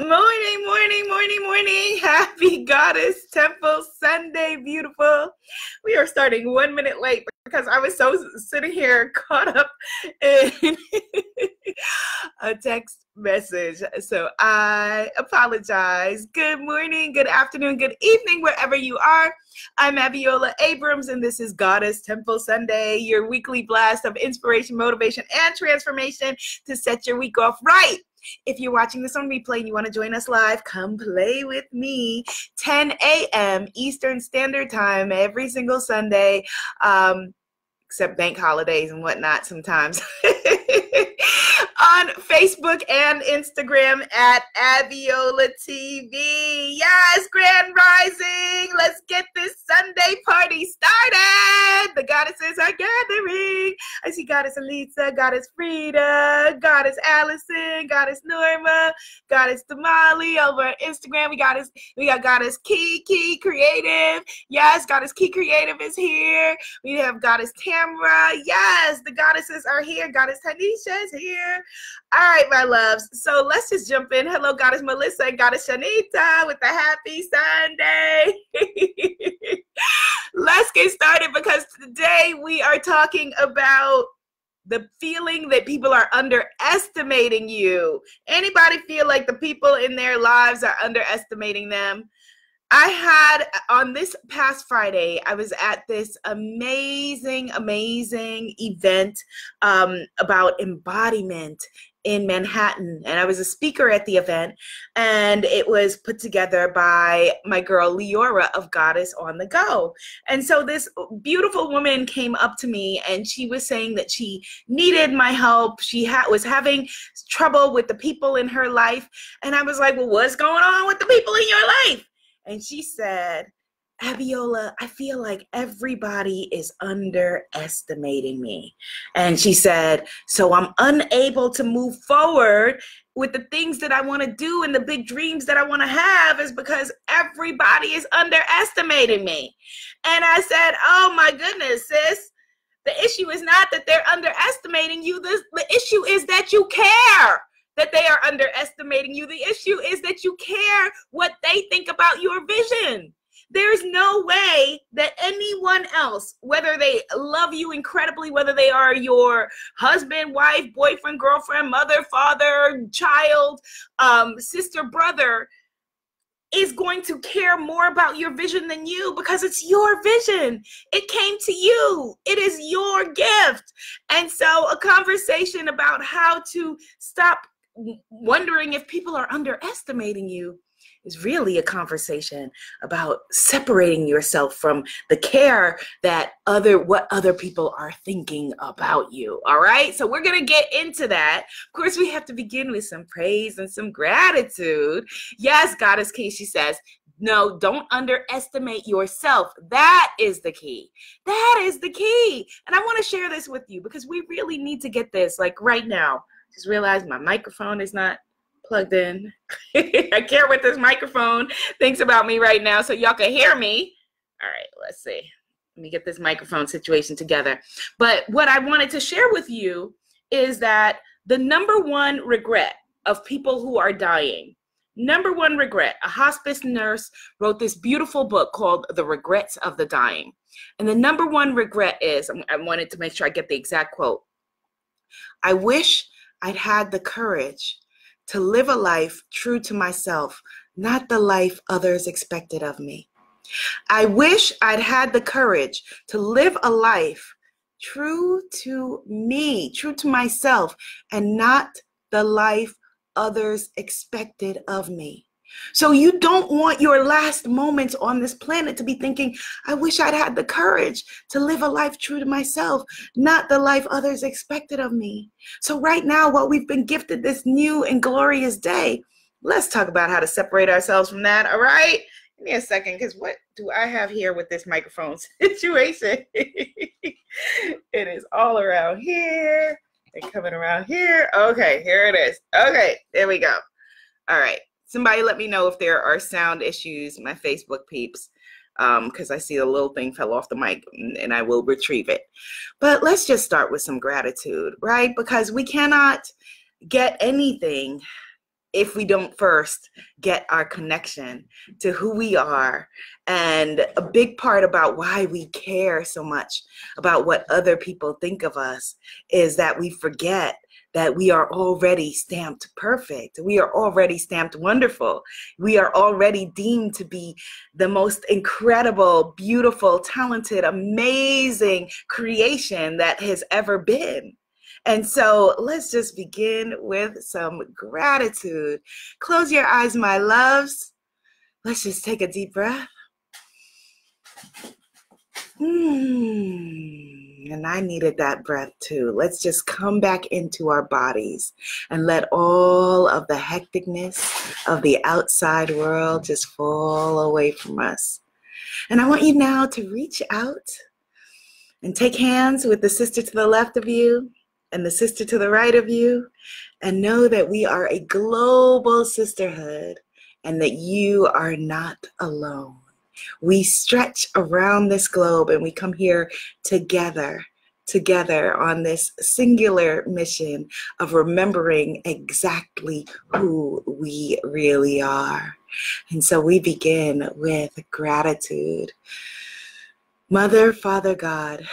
Morning, morning, morning, morning. Happy Goddess Temple Sunday, beautiful. We are starting 1 minute late because I was so sitting here caught up in a text message. So I apologize. Good morning, good afternoon, good evening, wherever you are. I'm Abiola Abrams, and this is Goddess Temple Sunday, your weekly blast of inspiration, motivation, and transformation to set your week off right. If you're watching this on replay and you want to join us live, come play with me. 10 a.m. Eastern Standard Time every single Sunday, except bank holidays and whatnot sometimes. On Facebook and Instagram at Abiola TV. Yes, Grand Rising. Let's get this Sunday party started. The goddesses are gathering. I see Goddess Elisa, Goddess Frida, Goddess Allison, Goddess Norma, Goddess Damali over on Instagram. We got Goddess Kiki Creative. Yes, Goddess Key Creative is here. We have Goddess Tamra. Yes, the goddesses are here. Goddess Tanisha is here. All right, my loves. So let's just jump in. Hello, Goddess Melissa and Goddess Shanita with the happy Sunday. Let's get started because today we are talking about the feeling that people are underestimating you. Anybody feel like the people in their lives are underestimating them? I had, on this past Friday, I was at this amazing event about embodiment in Manhattan. And I was a speaker at the event, and it was put together by my girl Leora of Goddess on the Go. And so this beautiful woman came up to me and she was saying that she needed my help. She was having trouble with the people in her life. And I was like, well, what's going on with the people in your life? And she said, Abiola, I feel like everybody is underestimating me. And she said, so I'm unable to move forward with the things that I want to do and the big dreams that I want to have is because everybody is underestimating me. And I said, oh my goodness, sis, the issue is not that they're underestimating you. The issue is that you care that they are underestimating you. The issue is that you care what they think about your vision. There's no way that anyone else, whether they love you incredibly, whether they are your husband, wife, boyfriend, girlfriend, mother, father, child, sister, brother, is going to care more about your vision than you because it's your vision. It came to you. It is your gift. And so a conversation about how to stop wondering if people are underestimating you is really a conversation about separating yourself from the care that what other people are thinking about you. All right, so we're gonna get into that. Of course, we have to begin with some praise and some gratitude. Yes, Goddess Key, she says, no, don't underestimate yourself. That is the key. That is the key. And I want to share this with you because we really need to get this like right now. Just realized my microphone is not plugged in. I care what this microphone thinks about me right now so y'all can hear me. All right, let's see. Let me get this microphone situation together. But what I wanted to share with you is that the number one regret of people who are dying, number one regret, a hospice nurse wrote this beautiful book called The Regrets of the Dying. And the number one regret is, I wanted to make sure I get the exact quote, I wish I'd had the courage to live a life true to myself, not the life others expected of me. I wish I'd had the courage to live a life true to me, true to myself, and not the life others expected of me. So you don't want your last moments on this planet to be thinking, I wish I'd had the courage to live a life true to myself, not the life others expected of me. So right now, while we've been gifted this new and glorious day, let's talk about how to separate ourselves from that, all right? Give me a second, because what do I have here with this microphone situation? It is all around here and coming around here. Okay, here it is. Okay, there we go. All right. Somebody let me know if there are sound issues, my Facebook peeps, because I see the little thing fell off the mic and I will retrieve it. But let's just start with some gratitude, right? Because we cannot get anything if we don't first get our connection to who we are. And a big part about why we care so much about what other people think of us is that we forget that we are already stamped perfect. We are already stamped wonderful. We are already deemed to be the most incredible, beautiful, talented, amazing creation that has ever been. And so let's just begin with some gratitude. Close your eyes, my loves. Let's just take a deep breath. And I needed that breath too. Let's just come back into our bodies and let all of the hecticness of the outside world just fall away from us. And I want you now to reach out and take hands with the sister to the left of you and the sister to the right of you, and know that we are a global sisterhood and that you are not alone. We stretch around this globe and we come here together on this singular mission of remembering exactly who we really are. And so we begin with gratitude. Mother, Father, God,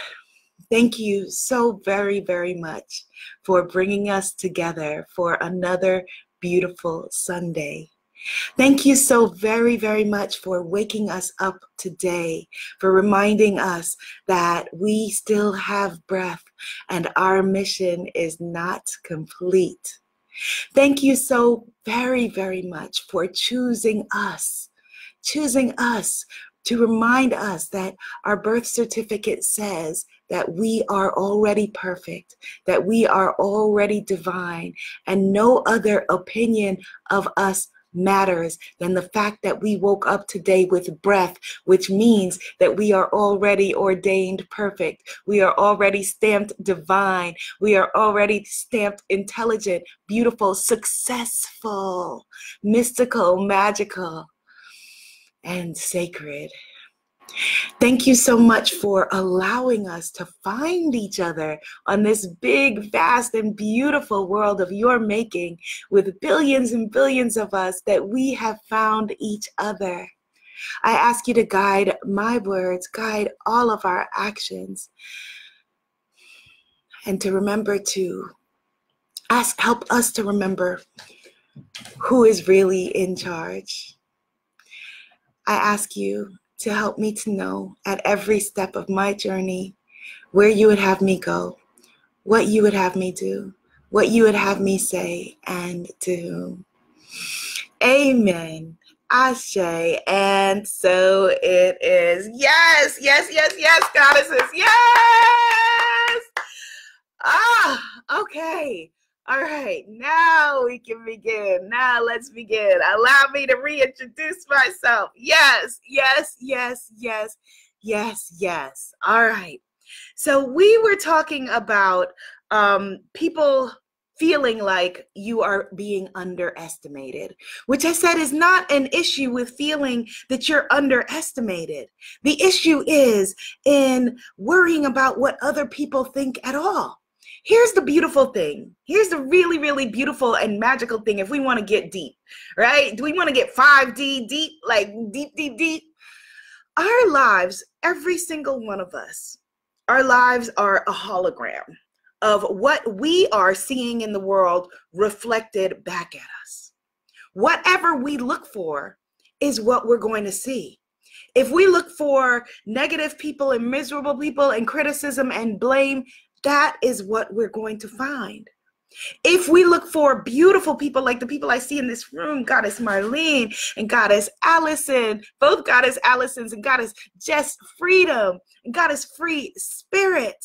thank you so very, very much for bringing us together for another beautiful Sunday. Thank you so very, very much for waking us up today, for reminding us that we still have breath and our mission is not complete. Thank you so very, very much for choosing us to remind us that our birth certificate says that we are already perfect, that we are already divine, and no other opinion of us matters than the fact that we woke up today with breath, which means that we are already ordained perfect. We are already stamped divine. We are already stamped intelligent, beautiful, successful, mystical, magical, and sacred. Thank you so much for allowing us to find each other on this big, vast, and beautiful world of your making, with billions and billions of us, that we have found each other. I ask you to guide my words, guide all of our actions, and to remember to help us to remember who is really in charge. I ask you to help me to know at every step of my journey where you would have me go, what you would have me do, what you would have me say, and to whom. Amen. Ashe. And so it is. Yes, yes, yes, yes, goddesses. Yes. Okay. All right, now we can begin. Now let's begin. Allow me to reintroduce myself. Yes, yes, yes, yes, yes, yes. All right. So we were talking about people feeling like you are being underestimated, which I said is not an issue with feeling that you're underestimated. The issue is in worrying about what other people think at all. Here's the beautiful thing. Here's the really, really beautiful and magical thing if we want to get deep, right? Do we want to get 5D deep, like deep, deep, deep? Our lives, every single one of us, our lives are a hologram of what we are seeing in the world reflected back at us. Whatever we look for is what we're going to see. If we look for negative people and miserable people and criticism and blame, that is what we're going to find. If we look for beautiful people like the people I see in this room, Goddess Marlene and Goddess Allison, both Goddess Allisons, and Goddess Jess Freedom and Goddess Free Spirit,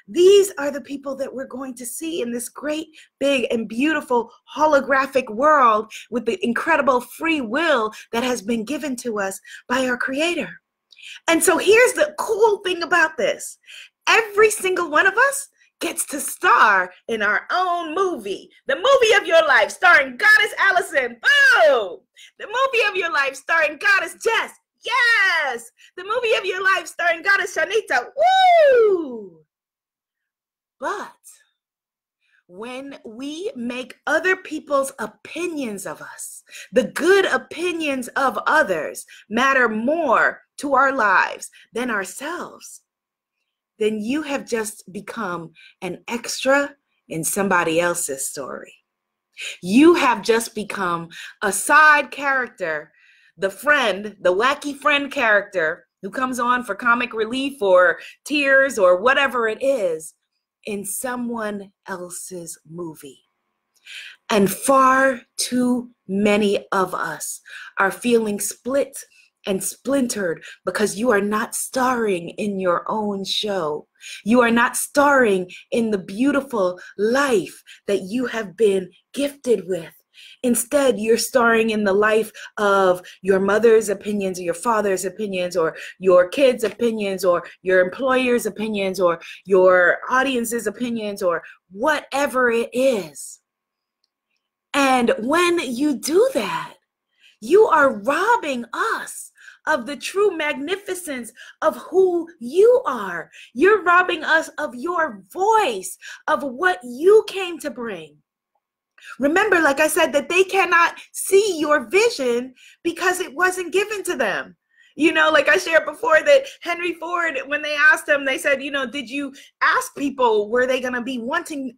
these are the people that we're going to see in this great, big, and beautiful holographic world with the incredible free will that has been given to us by our Creator. And so here's the cool thing about this. Every single one of us gets to star in our own movie. The movie of your life starring Goddess Allison. Boom! The movie of your life starring Goddess Jess. Yes! The movie of your life starring Goddess Shanita. Woo! But when we make other people's opinions of us, the good opinions of others, matter more to our lives than ourselves, then you have just become an extra in somebody else's story. You have just become a side character, the friend, the wacky friend character who comes on for comic relief or tears or whatever it is in someone else's movie. And far too many of us are feeling split and splintered because you are not starring in your own show. You are not starring in the beautiful life that you have been gifted with. Instead, you're starring in the life of your mother's opinions or your father's opinions or your kids' opinions or your employer's opinions or your audience's opinions or whatever it is. And when you do that, you are robbing us of the true magnificence of who you are. You're robbing us of your voice, of what you came to bring. Remember, like I said, that they cannot see your vision because it wasn't given to them. You know, like I shared before that Henry Ford, when they asked him, they said, you know, did you ask people, were they going to be wanting,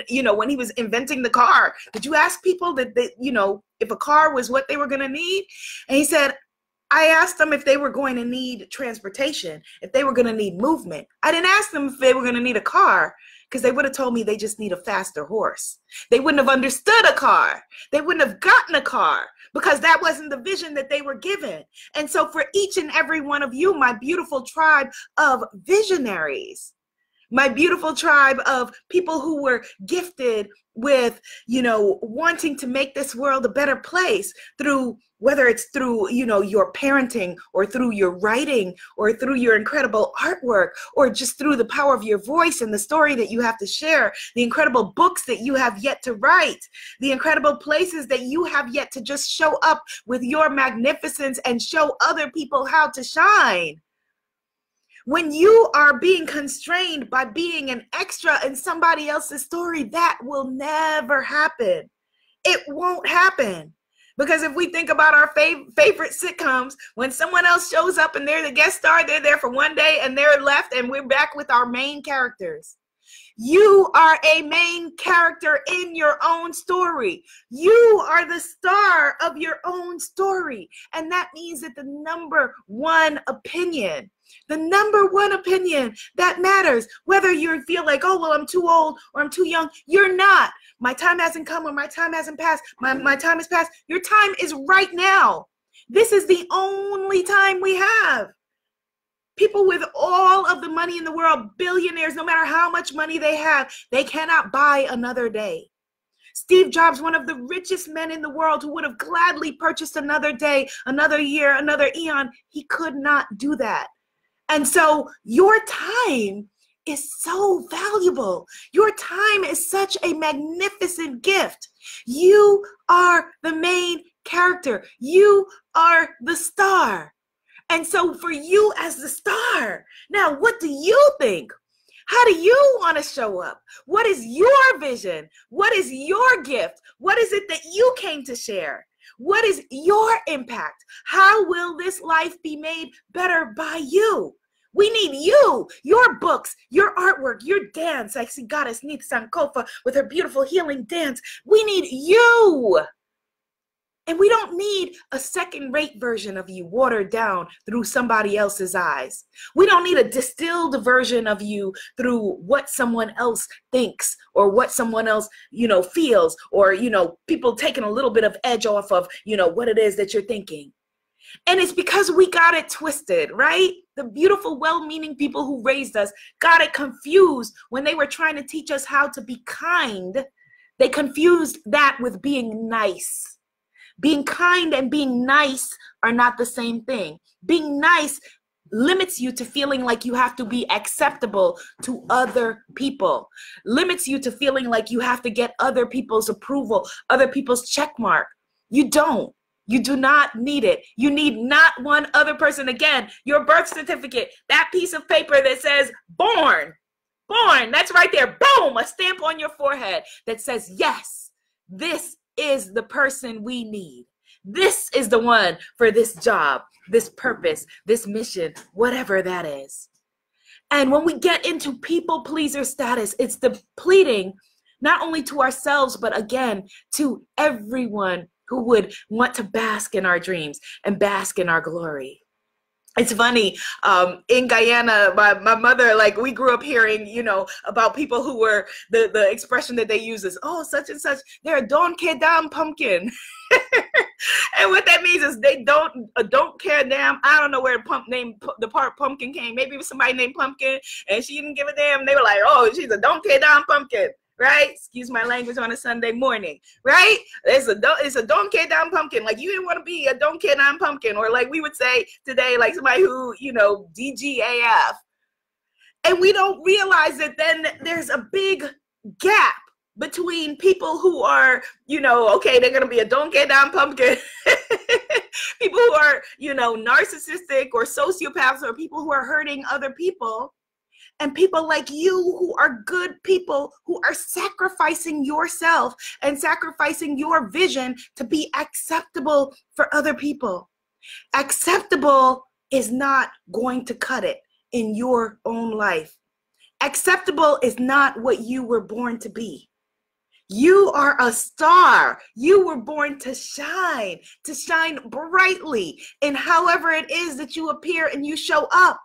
you know, when he was inventing the car, did you ask people that, you know, if a car was what they were going to need? And he said, I asked them if they were going to need transportation, if they were going to need movement. I didn't ask them if they were going to need a car, because they would have told me they just need a faster horse. They wouldn't have understood a car. They wouldn't have gotten a car because that wasn't the vision that they were given. And so for each and every one of you, my beautiful tribe of visionaries, my beautiful tribe of people who were gifted with, you know, wanting to make this world a better place through, whether it's through, you know, your parenting or through your writing or through your incredible artwork or just through the power of your voice and the story that you have to share, the incredible books that you have yet to write, the incredible places that you have yet to just show up with your magnificence and show other people how to shine. When you are being constrained by being an extra in somebody else's story, that will never happen. It won't happen. Because if we think about our favorite sitcoms, when someone else shows up and they're the guest star, they're there for one day and they're left and we're back with our main characters. You are a main character in your own story. You are the star of your own story. And that means that the number one opinion that matters, whether you feel like, oh, well, I'm too old or I'm too young, you're not. My time hasn't come or my time hasn't passed. My time has passed. Your time is right now. This is the only time we have. People with all of the money in the world, billionaires, no matter how much money they have, they cannot buy another day. Steve Jobs, one of the richest men in the world who would have gladly purchased another day, another year, another eon, he could not do that. And so your time is so valuable. Your time is such a magnificent gift. You are the main character. You are the star. And so for you as the star, now what do you think? How do you want to show up? What is your vision? What is your gift? What is it that you came to share? What is your impact? How will this life be made better by you? We need you, your books, your artwork, your dance. I see Goddess Neith Sankofa with her beautiful healing dance. We need you. And we don't need a second-rate version of you watered down through somebody else's eyes. We don't need a distilled version of you through what someone else thinks or what someone else, you know, feels, or, you know, people taking a little bit of edge off of, you know, what it is that you're thinking. And it's because we got it twisted, right? The beautiful, well-meaning people who raised us got it confused when they were trying to teach us how to be kind. They confused that with being nice. Being kind and being nice are not the same thing. Being nice limits you to feeling like you have to be acceptable to other people, limits you to feeling like you have to get other people's approval, other people's check mark. You don't. You do not need it. You need not one other person. Again, your birth certificate, that piece of paper that says born born. That's right there. Boom, a stamp on your forehead that says, yes, this is the person we need. This is the one for this job, this purpose, this mission, whatever that is. And when we get into people pleaser status, it's depleting not only to ourselves, but again, to everyone who would want to bask in our dreams and bask in our glory. It's funny, in Guyana, my mother, like, we grew up hearing, about people who were, the expression that they use is, oh, such and such, they're a don't care damn pumpkin. And what that means is they don't care damn. I don't know where the part pumpkin came. Maybe it was somebody named Pumpkin and she didn't give a damn. They were like, oh, she's a don't care damn pumpkin. Right? Excuse my language on a Sunday morning, right? It's a don't care damn pumpkin. Like, you didn't want to be a don't care damn pumpkin, or like we would say today, like somebody who, DGAF. And we don't realize that then there's a big gap between people who are, okay, they're going to be a don't care damn pumpkin. People who are, narcissistic or sociopaths, or people who are hurting other people. And people like you who are good people who are sacrificing yourself and sacrificing your vision to be acceptable for other people. Acceptable is not going to cut it in your own life. Acceptable is not what you were born to be. You are a star. You were born to shine brightly in however it is that you appear and you show up.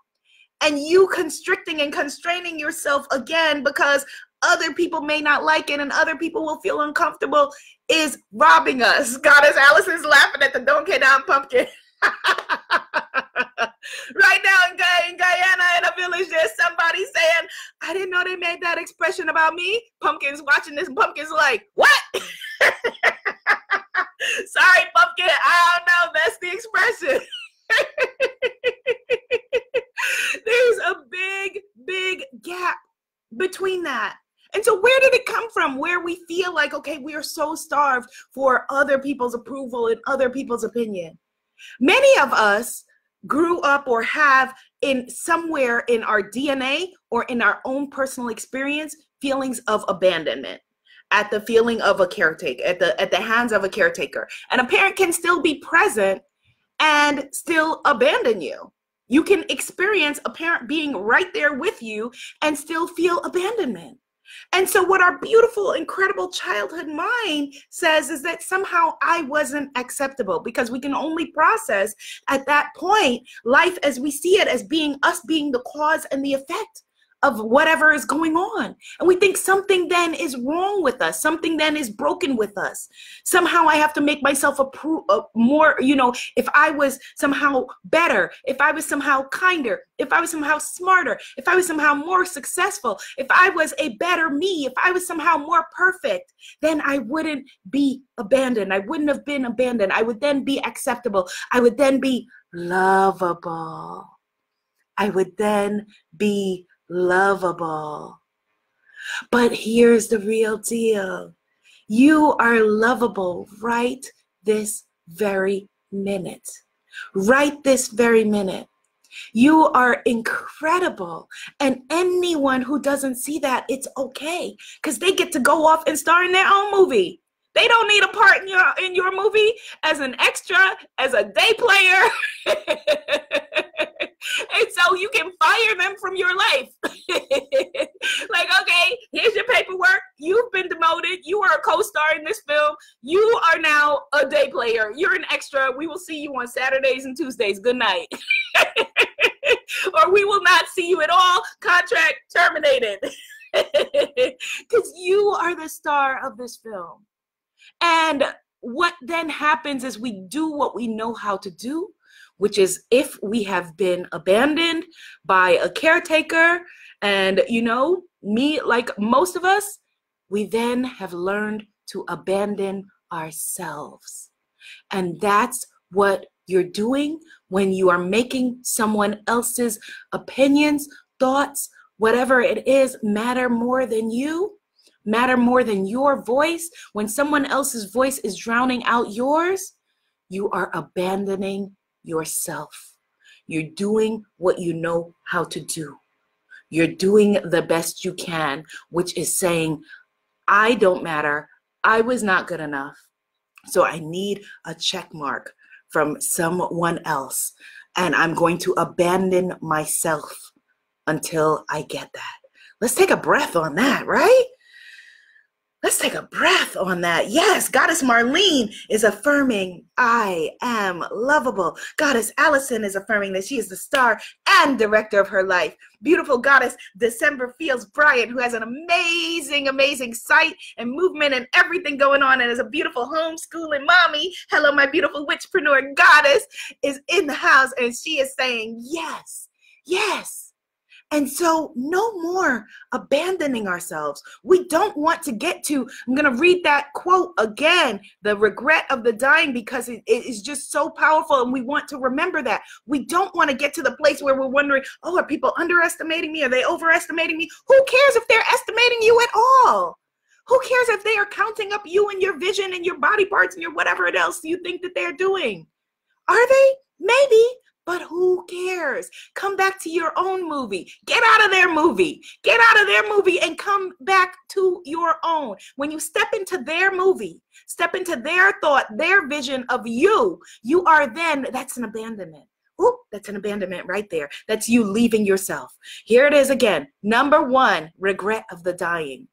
And you constricting and constraining yourself again because other people may not like it and other people will feel uncomfortable is robbing us. Goddess Allison's laughing at the don't care damn pumpkin. Right now in Guyana, in a village, there's somebody saying, I didn't know they made that expression about me. Pumpkin's watching this, and Pumpkin's like, what? Sorry, Pumpkin, I don't know, that's the expression. There's a big gap between that. And so where did it come from? Where we feel like, okay, we are so starved for other people's approval and other people's opinion. Many of us grew up or have in somewhere in our DNA or in our own personal experience feelings of abandonment at the feeling of a caretaker, at the hands of a caretaker. And a parent can still be present and still abandon you. You can experience a parent being right there with you and still feel abandonment. And so what our beautiful, incredible childhood mind says is that somehow I wasn't acceptable, because we can only process at that point life as we see it, as being us being the cause and the effect of whatever is going on. And we think something then is wrong with us. Something then is broken with us. Somehow I have to make myself more, if I was somehow better, if I was somehow kinder, if I was somehow smarter, if I was somehow more successful, if I was a better me, if I was somehow more perfect, then I wouldn't be abandoned. I wouldn't have been abandoned. I would then be acceptable. I would then be lovable. I would then be lovable. But here's the real deal. You are lovable right this very minute. Right this very minute. You are incredible. And anyone who doesn't see that, it's okay, because they get to go off and star in their own movie. They don't need a part in your movie as an extra, as a day player. And so you can fire them from your life. Like, okay, here's your paperwork. You've been demoted. You are a co-star in this film. You are now a day player. You're an extra. We will see you on Saturdays and Tuesdays. Good night. Or we will not see you at all. Contract terminated. Because you are the star of this film. And what then happens is we do what we know how to do, which is, if we have been abandoned by a caretaker, and me, like most of us, we then have learned to abandon ourselves. And that's what you're doing when you are making someone else's opinions, thoughts, whatever it is, matter more than you. Matter more than your voice. When someone else's voice is drowning out yours, you are abandoning yourself. You're doing what you know how to do. You're doing the best you can, which is saying, I don't matter. I was not good enough. So I need a check mark from someone else. And I'm going to abandon myself until I get that. Let's take a breath on that, right? Let's take a breath on that. Yes, Goddess Marlene is affirming, I am lovable. Goddess Allison is affirming that she is the star and director of her life. Beautiful Goddess December Fields Bryant, who has an amazing, amazing site and movement and everything going on and is a beautiful homeschooling mommy. Hello, my beautiful witchpreneur goddess is in the house and she is saying, yes, yes. And so no more abandoning ourselves. We don't want to get to, I'm going to read that quote again, the regret of the dying, because it is just so powerful. And we want to remember that. We don't want to get to the place where we're wondering, oh, are people underestimating me? Are they overestimating me? Who cares if they're estimating you at all? Who cares if they are counting up you and your vision and your body parts and your whatever else you think that they're doing? Are they? Maybe. But who cares? Come back to your own movie. Get out of their movie. Get out of their movie and come back to your own. When you step into their movie, step into their thought, their vision of you, you are then, that's an abandonment. Ooh, that's an abandonment right there. That's you leaving yourself. Here it is again. Number one, regret of the dying.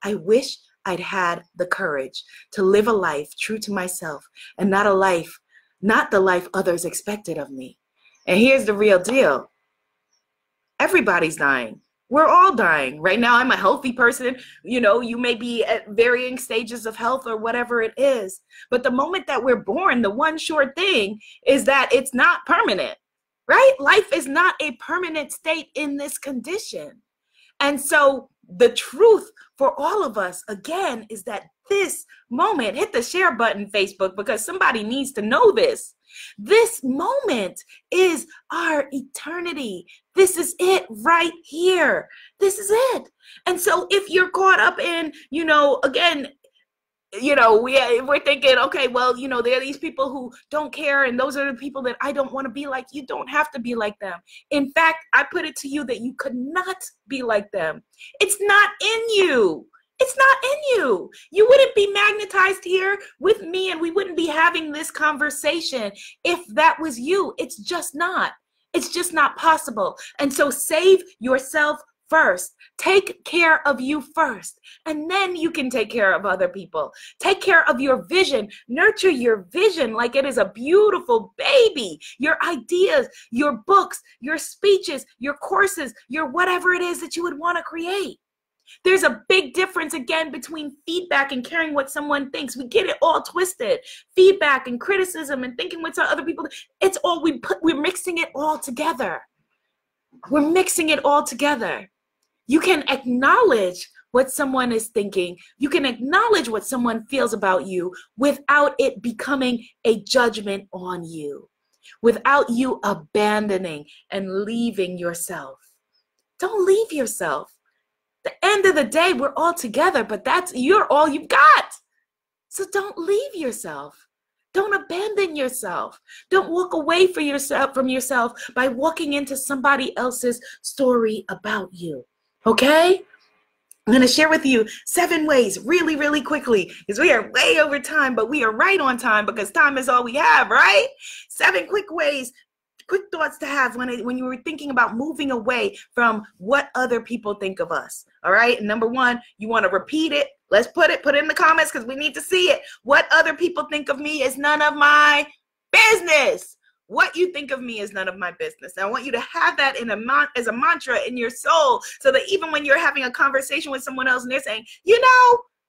I wish I'd had the courage to live a life true to myself and not the life others expected of me. And here's the real deal. Everybody's dying. We're all dying. Right now, I'm a healthy person. You know, you may be at varying stages of health or whatever it is. But the moment that we're born, the one sure thing is that it's not permanent, right? Life is not a permanent state in this condition. And so the truth for all of us, again, is that this moment, hit the share button, Facebook, because somebody needs to know this. This moment is our eternity. This is it right here. This is it. And so if you're caught up in, again, we're thinking, okay, well, there are these people who don't care, and those are the people that I don't want to be like. You don't have to be like them. In fact, I put it to you that you could not be like them. It's not in you. It's not in you. You wouldn't be magnetized here with me, and we wouldn't be having this conversation if that was you. It's just not. It's just not possible. And so save yourself first. Take care of you first, and then you can take care of other people. Take care of your vision. Nurture your vision like it is a beautiful baby. Your ideas, your books, your speeches, your courses, your whatever it is that you would want to create. There's a big difference, again, between feedback and caring what someone thinks. We get it all twisted. Feedback and criticism and thinking what other people, it's all we're mixing it all together. We're mixing it all together. You can acknowledge what someone is thinking. You can acknowledge what someone feels about you without it becoming a judgment on you, without you abandoning and leaving yourself. Don't leave yourself. At the end of the day, we're all together, but you're all you've got. So don't leave yourself. Don't abandon yourself. Don't walk away from yourself by walking into somebody else's story about you. Okay? I'm going to share with you 7 ways really, really quickly, because we are way over time, but we are right on time because time is all we have, right? 7 quick ways, quick thoughts to have when you were thinking about moving away from what other people think of us. All right. And number 1, you want to repeat it. Let's put it in the comments because we need to see it. What other people think of me is none of my business. What you think of me is none of my business. And I want you to have that as a mantra in your soul, so that even when you're having a conversation with someone else and they're saying,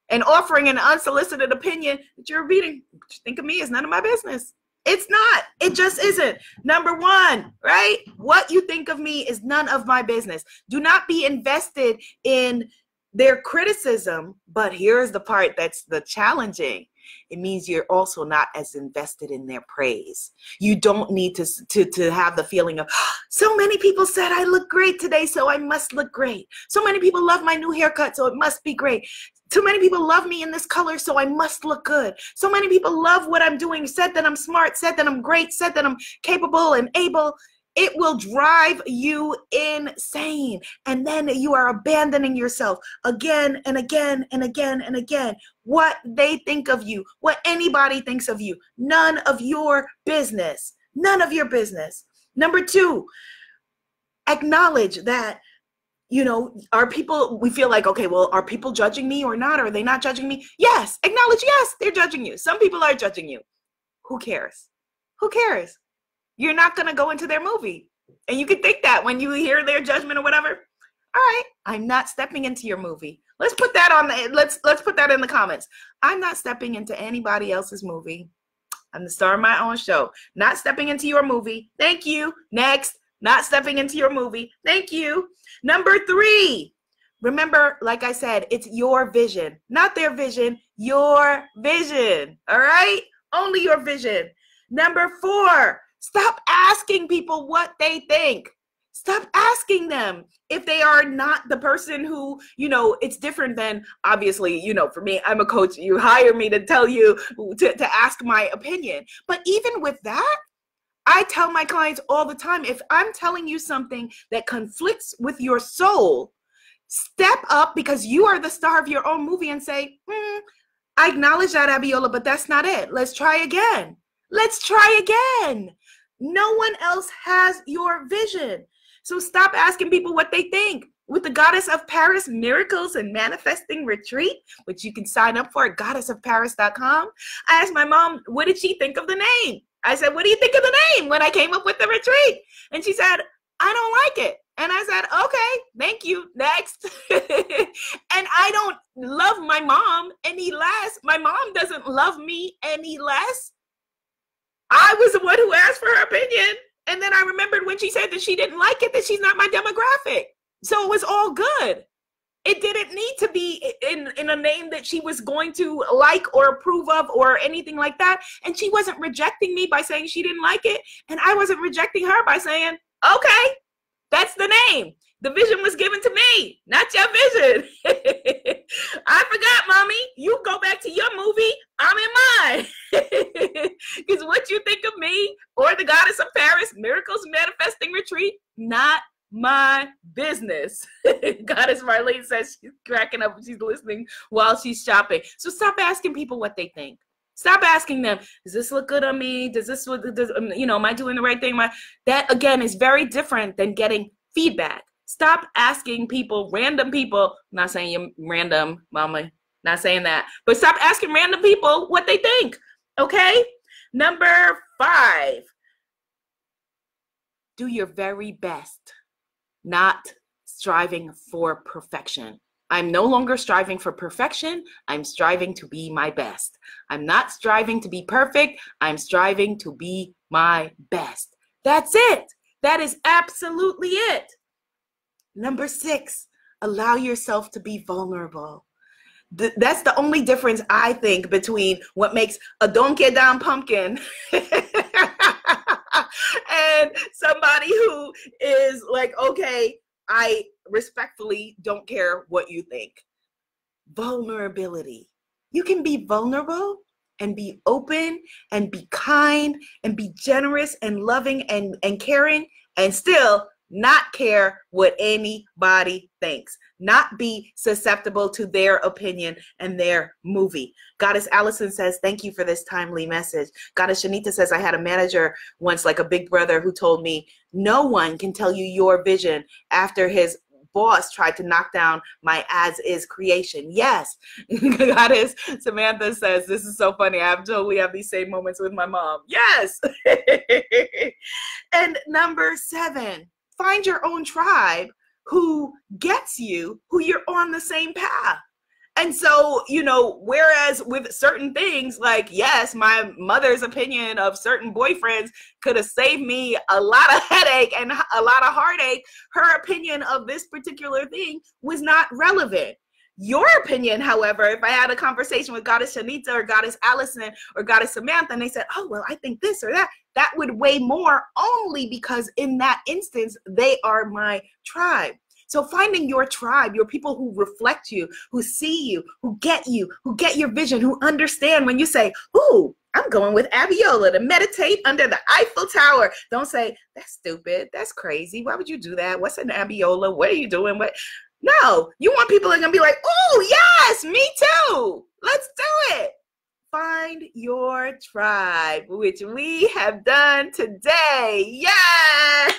and offering an unsolicited opinion, that you're repeating, what you think of me is none of my business. It's not. It just isn't. Number 1, right? What you think of me is none of my business. Do not be invested in their criticism, but here's the part that's the challenging. It means you're also not as invested in their praise. You don't need to have the feeling of, so many people said I look great today, so I must look great. So many people love my new haircut, so it must be great. Too many people love me in this color, so I must look good. So many people love what I'm doing, said that I'm smart, said that I'm great, said that I'm capable and able. It will drive you insane. And then you are abandoning yourself again and again and again and again. What they think of you, what anybody thinks of you, none of your business. None of your business. Number 2, acknowledge that, are people, we feel like, okay, well, are people judging me or not? Are they not judging me? Yes, acknowledge, yes, they're judging you. Some people are judging you. Who cares? Who cares? You're not going to go into their movie. And you can think that when you hear their judgment or whatever. All right, I'm not stepping into your movie. Let's put that on let's put that in the comments. I'm not stepping into anybody else's movie. I'm the star of my own show. Not stepping into your movie. Thank you. Next. Not stepping into your movie. Thank you. Number 3, remember, like I said, it's your vision, not their vision, your vision. All right? Only your vision. Number 4, stop asking people what they think. Stop asking them if they are not the person who, it's different than, obviously, for me, I'm a coach. You hire me to tell you, to ask my opinion. But even with that, I tell my clients all the time, if I'm telling you something that conflicts with your soul, step up, because you are the star of your own movie, and say, I acknowledge that, Abiola, but that's not it. Let's try again. Let's try again. No one else has your vision. So stop asking people what they think. With the Goddess of Paris Miracles and Manifesting Retreat, which you can sign up for at goddessofparis.com, I asked my mom, what did she think of the name? I said, what do you think of the name when I came up with the retreat? And she said, I don't like it. And I said, okay, thank you, next. And I don't love my mom any less. My mom doesn't love me any less. I was the one who asked for her opinion. And then I remembered when she said that she didn't like it, that she's not my demographic. So it was all good. It didn't need to be in a name that she was going to like or approve of or anything like that. And she wasn't rejecting me by saying she didn't like it. And I wasn't rejecting her by saying, okay, that's the name. The vision was given to me, not your vision. I forgot, mommy. You go back to your movie. I'm in mine. Because what you think of me or the Goddess of Paris Miracles Manifesting Retreat, not my business. Goddess Marlene says she's cracking up. She's listening while she's shopping. So stop asking people what they think. Stop asking them, does this look good on me? Does this look, am I doing the right thing? That, again, is very different than getting feedback. Stop asking people, random people, I'm not saying you're random, mama, not saying that, but stop asking random people what they think, okay? Number 5, do your very best, not striving for perfection. I'm no longer striving for perfection. I'm striving to be my best. I'm not striving to be perfect. I'm striving to be my best. That's it. That is absolutely it. Number 6, allow yourself to be vulnerable. That's the only difference, I think, between what makes a don't get down pumpkin and somebody who is like, okay, I respectfully don't care what you think. Vulnerability. You can be vulnerable and be open and be kind and be generous and loving and caring and still not care what anybody thinks, not be susceptible to their opinion and their movie. Goddess Allison says, thank you for this timely message. Goddess Shanita says, I had a manager once, like a big brother, who told me, no one can tell you your vision after his boss tried to knock down my as-is creation. Yes. Goddess Samantha says, this is so funny. I totally have these same moments with my mom. Yes. And number 7, find your own tribe who gets you, who you're on the same path. And so, whereas with certain things, like, yes, my mother's opinion of certain boyfriends could have saved me a lot of headache and a lot of heartache, her opinion of this particular thing was not relevant. Your opinion, however, if I had a conversation with Goddess Shanita or Goddess Allison or Goddess Samantha, and they said, oh, well, I think this or that, that would weigh more only because in that instance, they are my tribe. So finding your tribe, your people who reflect you, who see you, who get your vision, who understand when you say, ooh, I'm going with Abiola to meditate under the Eiffel Tower. Don't say, that's stupid. That's crazy. Why would you do that? What's an Abiola? What are you doing? What? No, you want people that are going to be like, oh, yes, me too. Let's do it. Find your tribe, which we have done today. Yes.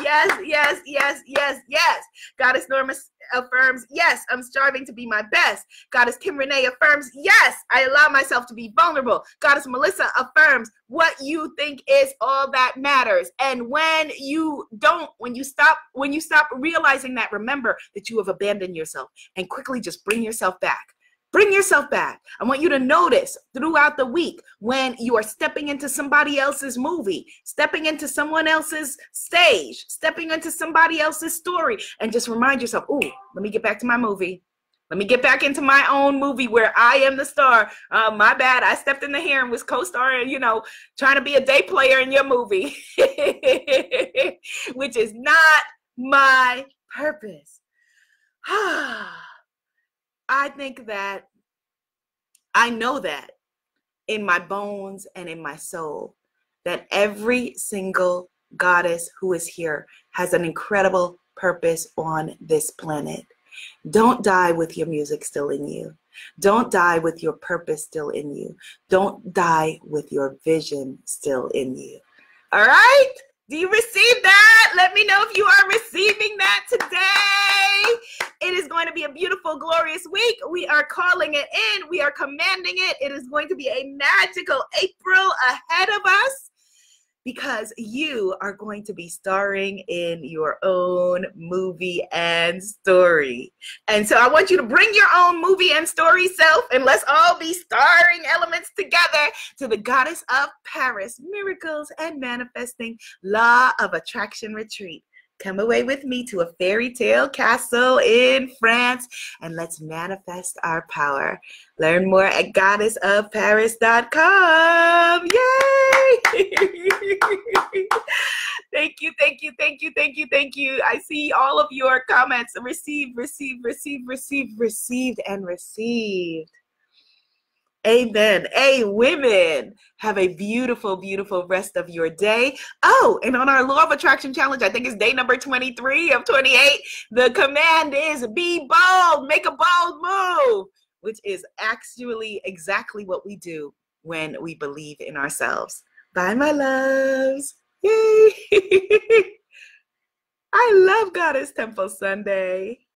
Yes, yes, yes, yes, yes. Goddess Norma affirms, yes, I'm striving to be my best. Goddess Kim Renee affirms, yes, I allow myself to be vulnerable. Goddess Melissa affirms, what you think is all that matters. And when you stop realizing that, remember that you have abandoned yourself and quickly just bring yourself back. Bring yourself back. I want you to notice throughout the week when you are stepping into somebody else's movie, stepping into someone else's stage, stepping into somebody else's story, and just remind yourself, ooh, let me get back to my movie. Let me get back into my own movie where I am the star. My bad. I stepped in here and was co-starring, trying to be a day player in your movie, which is not my purpose. I know that in my bones and in my soul, that every single goddess who is here has an incredible purpose on this planet. Don't die with your music still in you. Don't die with your purpose still in you. Don't die with your vision still in you. All right? Do you receive that? Let me know if you are receiving that today. It is going to be a beautiful, glorious week. We are calling it in. We are commanding it. It is going to be a magical April ahead of us because you are going to be starring in your own movie and story. And so I want you to bring your own movie and story self, and let's all be starring elements together to the Goddess of Paris Miracles and Manifesting Law of Attraction Retreat. Come away with me to a fairy tale castle in France and let's manifest our power. Learn more at goddessofparis.com. Yay! Thank you, thank you, thank you, thank you, thank you. I see all of your comments. Received, and received. Amen. Hey, women, have a beautiful, beautiful rest of your day. Oh, and on our Law of Attraction Challenge, I think it's day number 23 of 28, the command is be bold, make a bold move, which is actually exactly what we do when we believe in ourselves. Bye, my loves. Yay. I love Goddess Temple Sunday.